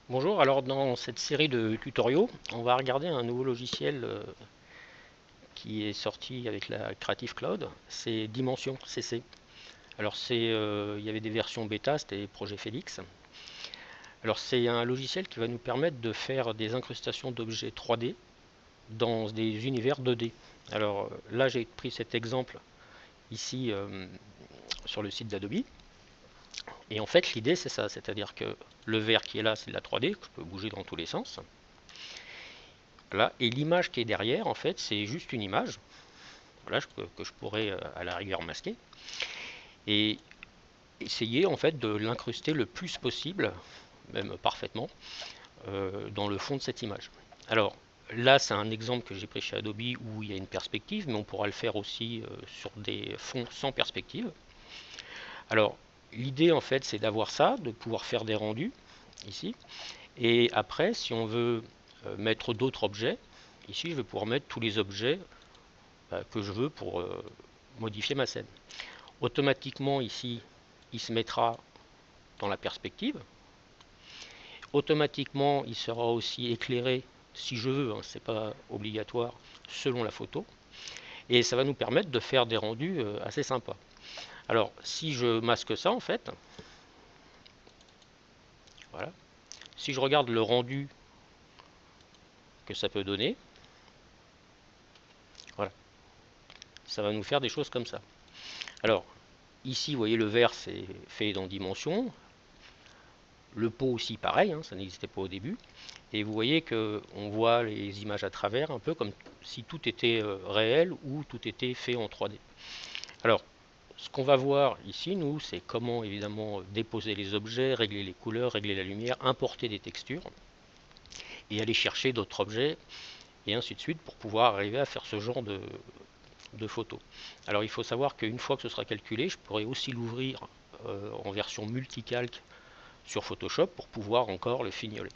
Bonjour, alors dans cette série de tutoriaux, on va regarder un nouveau logiciel qui est sorti avec la Creative Cloud, c'est Dimension CC. Alors il y avait des versions bêta, c'était projet Félix. Alors c'est un logiciel qui va nous permettre de faire des incrustations d'objets 3D dans des univers 2D. Alors là j'ai pris cet exemple ici sur le site d'Adobe. Et en fait l'idée c'est ça, c'est-à-dire que le vert qui est là c'est de la 3D, que je peux bouger dans tous les sens. Voilà. Et l'image qui est derrière, en fait, c'est juste une image, voilà, que je pourrais à la rigueur masquer, et essayer en fait de l'incruster le plus possible, même parfaitement, dans le fond de cette image. Alors là, c'est un exemple que j'ai pris chez Adobe où il y a une perspective, mais on pourra le faire aussi sur des fonds sans perspective. Alors l'idée en fait, c'est d'avoir ça, de pouvoir faire des rendus ici, et après, si on veut mettre d'autres objets, ici je vais pouvoir mettre tous les objets que je veux pour modifier ma scène. Automatiquement ici, il se mettra dans la perspective. Automatiquement, il sera aussi éclairé si je veux, hein, c'est pas obligatoire, selon la photo. Et ça va nous permettre de faire des rendus assez sympas. Alors, si je masque ça en fait, voilà. Si je regarde le rendu que ça peut donner, voilà, ça va nous faire des choses comme ça. Alors, ici, vous voyez, le vert, c'est fait dans Dimension. Le pot aussi, pareil, hein, ça n'existait pas au début. Et vous voyez qu'on voit les images à travers, un peu comme si tout était réel ou tout était fait en 3D. Alors, ce qu'on va voir ici, nous, c'est comment évidemment déposer les objets, régler les couleurs, régler la lumière, importer des textures et aller chercher d'autres objets et ainsi de suite pour pouvoir arriver à faire ce genre de photos. Alors, il faut savoir qu'une fois que ce sera calculé, je pourrai aussi l'ouvrir en version multicalque sur Photoshop pour pouvoir encore le fignoler.